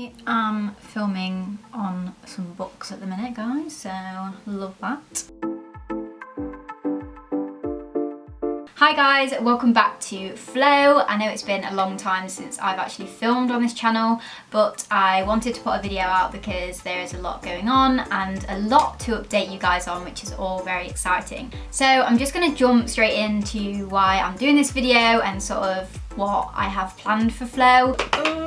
I am filming on some books at the minute, guys, so love that. Hi guys, welcome back to Flow. I know it's been a long time since I've actually filmed on this channel, but I wanted to put a video out because there is a lot going on and a lot to update you guys on, which is all very exciting. So I'm just going to jump straight into why I'm doing this video and sort of what I have planned for Flow.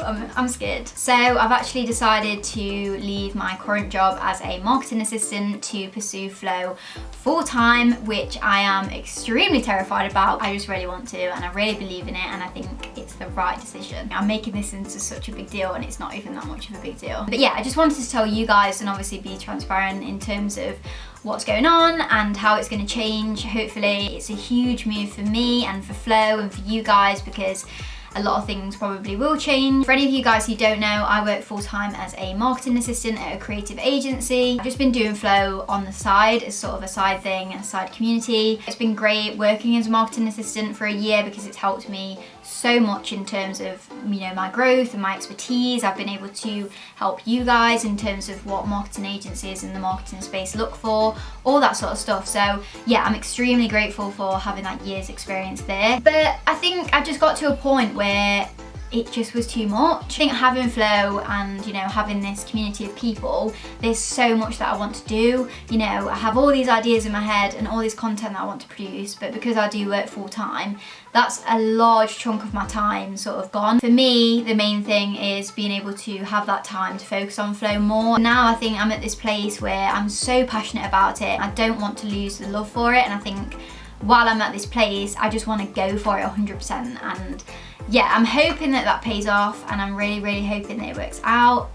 I'm scared. So I've actually decided to leave my current job as a marketing assistant to pursue Flow full-time, which I am extremely terrified about. I just really want to, and I really believe in it, and I think it's the right decision. I'm making this into such a big deal and it's not even that much of a big deal. But yeah, I just wanted to tell you guys and obviously be transparent in terms of what's going on and how it's going to change. Hopefully it's a huge move for me and for Flow and for you guys, because a lot of things probably will change. For any of you guys who don't know, I work full-time as a marketing assistant at a creative agency. I've just been doing Flow on the side as sort of a side thing, a side community. It's been great working as a marketing assistant for a year because it's helped me so much in terms of, you know, my growth and my expertise. I've been able to help you guys in terms of what marketing agencies in the marketing space look for, all that sort of stuff. So yeah, I'm extremely grateful for having that year's experience there. But I think I just got to a point where it just was too much. I think having Flow and, you know, having this community of people, there's so much that I want to do. You know, I have all these ideas in my head and all this content that I want to produce, but because I do work full time, that's a large chunk of my time sort of gone. For me, the main thing is being able to have that time to focus on Flow more. Now I think I'm at this place where I'm so passionate about it. I don't want to lose the love for it, and I think while I'm at this place, I just want to go for it 100%. And yeah, I'm hoping that that pays off, and I'm really hoping that it works out.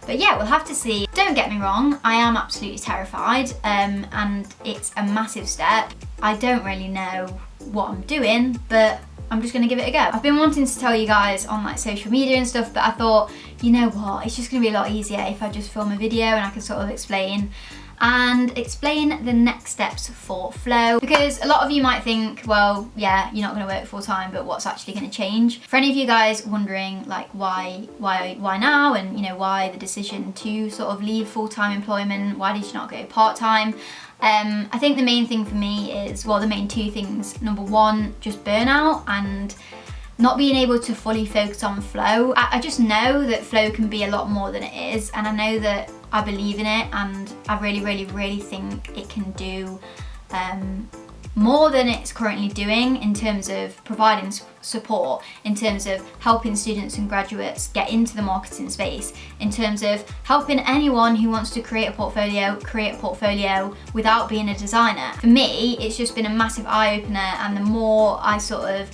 But yeah, we'll have to see. Don't get me wrong, I am absolutely terrified, and it's a massive step. I don't really know what I'm doing, but I'm just gonna give it a go. I've been wanting to tell you guys on like social media and stuff, but I thought, you know what, it's just gonna be a lot easier if I just film a video and I can sort of explain the next steps for Flow, because a lot of you might think, well, yeah, you're not going to work full time, but what's actually going to change? For any of you guys wondering like why now, and you know, why the decision to sort of leave full-time employment, why did you not go part-time? I think the main thing for me is, well, the main two things. Number one, just burnout and not being able to fully focus on Flow. I just know that Flow can be a lot more than it is, and I know that I believe in it, and I really think it can do more than it's currently doing in terms of providing support, in terms of helping students and graduates get into the marketing space, in terms of helping anyone who wants to create a portfolio without being a designer. For me, it's just been a massive eye-opener, and the more I sort of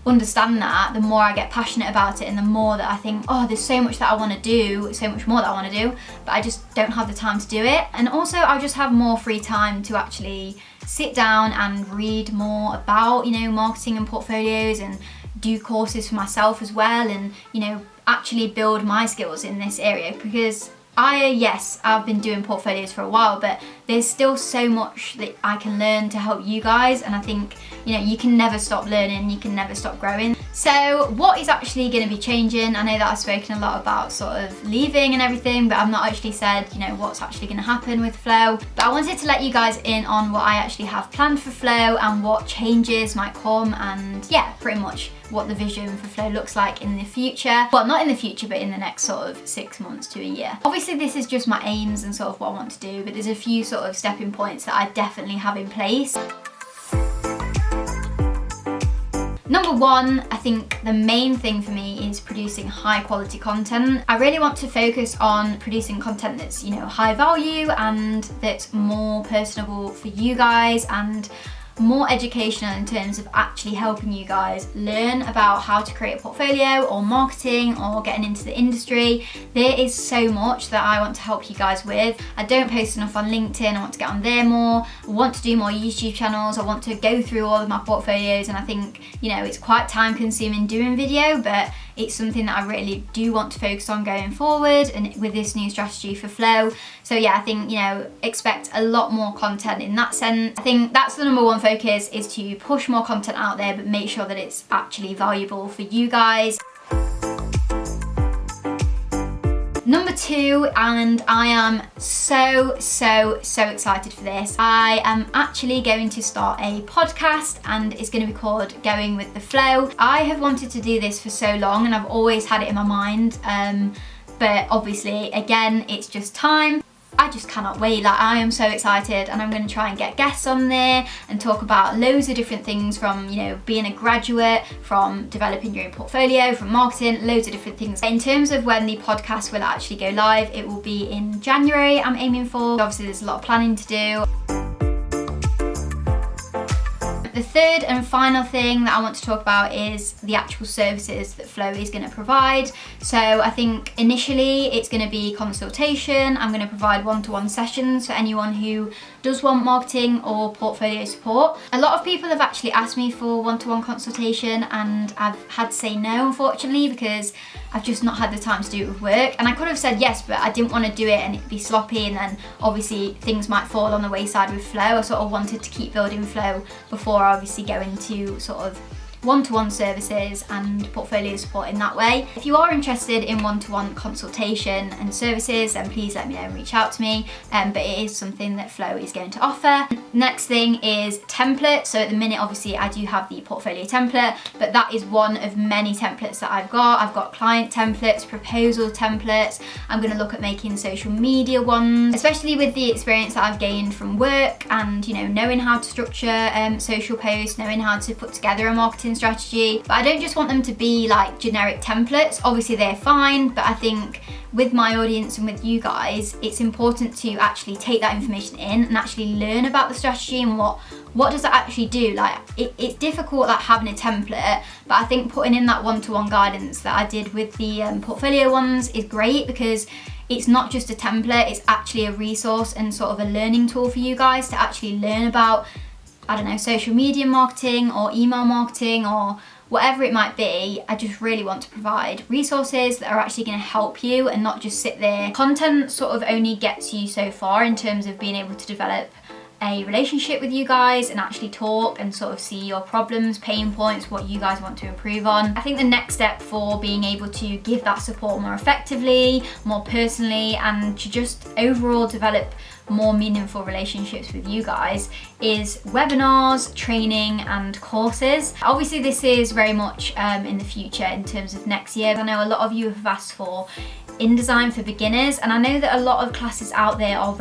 understand that, the more I get passionate about it, and the more that I think, oh, there's so much that I want to do, so much more that I want to do, but I just don't have the time to do it. And also I just have more free time to actually sit down and read more about, you know, marketing and portfolios, and do courses for myself as well, and, you know, actually build my skills in this area. Because I've been doing portfolios for a while, but there's still so much that I can learn to help you guys, and I think, you know, you can never stop learning, you can never stop growing. So what is actually going to be changing? I know that I've spoken a lot about sort of leaving and everything, but I've not actually said, you know, what's actually going to happen with Flow. But I wanted to let you guys in on what I actually have planned for Flow and what changes might come, and yeah, pretty much what the vision for Flow looks like in the future. Well, not in the future, but in the next sort of 6 months to a year. Obviously this is just my aims and sort of what I want to do, but there's a few sort of stepping points that I definitely have in place. Number one, I think the main thing for me is producing high quality content. I really want to focus on producing content that's, you know, high value and that's more personable for you guys, and more educational in terms of actually helping you guys learn about how to create a portfolio or marketing or getting into the industry. There is so much that I want to help you guys with. I don't post enough on LinkedIn, I want to get on there more. I want to do more YouTube channels, I want to go through all of my portfolios, and I think, you know, it's quite time consuming doing video, but it's something that I really do want to focus on going forward, and with this new strategy for Flow. So yeah, I think, you know, expect a lot more content in that sense. I think that's the number one focus, is to push more content out there, but make sure that it's actually valuable for you guys. Number 2, and I am so excited for this. I am actually going to start a podcast, and it's going to be called Going with the Flow. I have wanted to do this for so long, and I've always had it in my mind, but obviously again it's just time. I just cannot wait. Like, I am so excited, and I'm going to try and get guests on there and talk about loads of different things, from, you know, being a graduate, from developing your own portfolio, from marketing, loads of different things. In terms of when the podcast will actually go live, it will be in January, I'm aiming for. Obviously there's a lot of planning to do. The third and final thing that I want to talk about is the actual services that Flow is going to provide. So I think initially it's going to be consultation. I'm going to provide one-to-one sessions for anyone who does want marketing or portfolio support. A lot of people have actually asked me for one-to-one consultation, and I've had to say no, unfortunately, because I've just not had the time to do it with work. And I could have said yes, but I didn't want to do it and it'd be sloppy, and then obviously things might fall on the wayside with Flow. I sort of wanted to keep building Flow before I obviously go into sort of one-to-one services and portfolio support in that way. If you are interested in one-to-one consultation and services, then please let me know and reach out to me, but it is something that Flow is going to offer. Next thing is templates. So at the minute, obviously I do have the portfolio template, but that is one of many templates that I've got. I've got client templates, proposal templates. I'm going to look at making social media ones, especially with the experience that I've gained from work and, you know, knowing how to structure social posts, knowing how to put together a marketing strategy. But I don't just want them to be like generic templates. Obviously they're fine, but I think with my audience and with you guys, it's important to actually take that information in and actually learn about the strategy and what does that actually do. Like, it's difficult, like, having a template, but I think putting in that one-to-one guidance that I did with the portfolio ones is great, because it's not just a template, it's actually a resource and sort of a learning tool for you guys to actually learn about, I don't know, social media marketing or email marketing or whatever it might be. I just really want to provide resources that are actually going to help you and not just sit there. Content sort of only gets you so far in terms of being able to develop a relationship with you guys and actually talk and sort of see your problems, pain points, what you guys want to improve on. I think the next step for being able to give that support more effectively, more personally, and to just overall develop more meaningful relationships with you guys is webinars, training and courses. Obviously this is very much in the future in terms of next year. I know a lot of you have asked for InDesign for beginners, and I know that a lot of classes out there are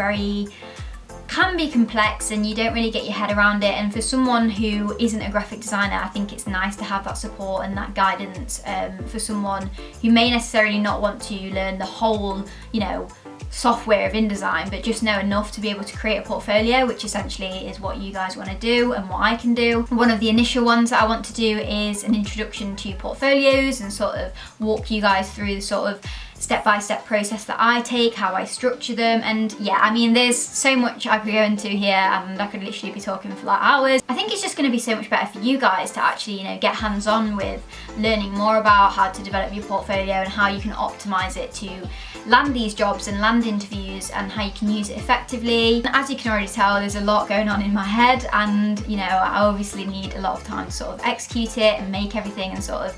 can be complex and you don't really get your head around it, and for someone who isn't a graphic designer, I think it's nice to have that support and that guidance for someone who may necessarily not want to learn the whole, you know, software of InDesign, but just know enough to be able to create a portfolio, which essentially is what you guys want to do and what I can do. One of the initial ones that I want to do is an introduction to portfolios and sort of walk you guys through the sort of step-by-step process that I take, how I structure them. And yeah, I mean, there's so much I could go into here and I could literally be talking for like hours. I think it's just going to be so much better for you guys to actually, you know, get hands-on with learning more about how to develop your portfolio and how you can optimize it to land these jobs and land interviews, and how you can use it effectively. And as you can already tell, there's a lot going on in my head, and you know, I obviously need a lot of time to sort of execute it and make everything and sort of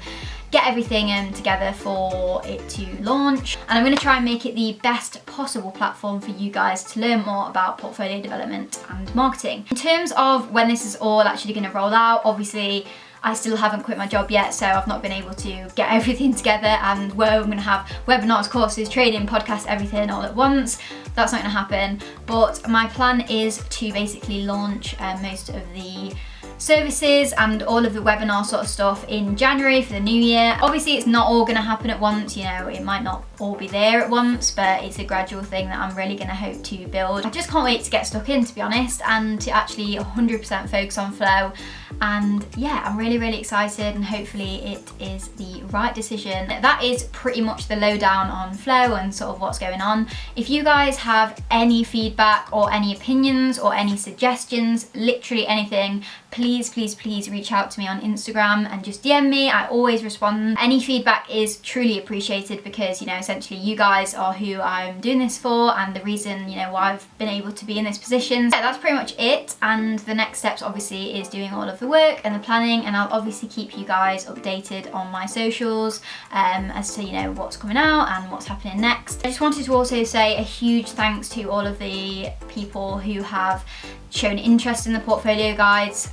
get everything together for it to launch. And I'm going to try and make it the best possible platform for you guys to learn more about portfolio development and marketing. In terms of when this is all actually going to roll out, obviously I still haven't quit my job yet, so I've not been able to get everything together, and where I'm going to have webinars, courses, training, podcasts, everything all at once. That's not going to happen, but my plan is to basically launch most of the services and all of the webinar sort of stuff in January for the new year. Obviously it's not all going to happen at once, you know, it might not all be there at once, but it's a gradual thing that I'm really going to hope to build. I just can't wait to get stuck in, to be honest, and to actually 100% focus on Flow. And yeah, I'm really excited, and hopefully it is the right decision. That is pretty much the lowdown on Flow and sort of what's going on. If you guys have any feedback or any opinions or any suggestions, literally anything, please, please, please reach out to me on Instagram and just DM me. I always respond. Any feedback is truly appreciated because, you know, essentially you guys are who I'm doing this for and the reason, you know, why I've been able to be in this position. So that's pretty much it, and the next steps obviously is doing all of the work and the planning, and I'll obviously keep you guys updated on my socials as to, you know, what's coming out and what's happening next. I just wanted to also say a huge thanks to all of the people who have shown interest in the portfolio guides,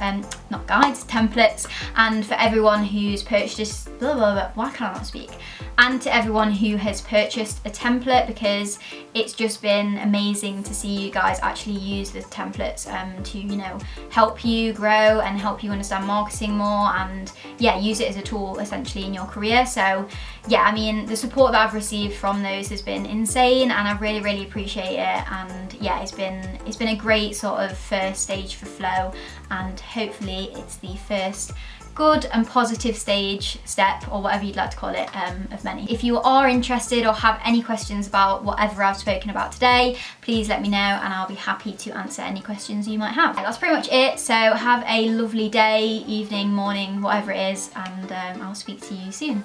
not guides, templates, and for everyone who's purchased, why can I not speak? And to everyone who has purchased a template, because it's just been amazing to see you guys actually use the templates to, you know, help you grow and help you understand marketing more, and yeah, use it as a tool essentially in your career. So yeah, I mean, the support that I've received from those has been insane, and I really, really appreciate it. And yeah, it's been a great sort of first stage for Flow, and hopefully it's the first good and positive step, or whatever you'd like to call it, of many. If you are interested or have any questions about whatever I've spoken about today, please let me know and I'll be happy to answer any questions you might have. That's pretty much it, so have a lovely day, evening, morning, whatever it is, and I'll speak to you soon.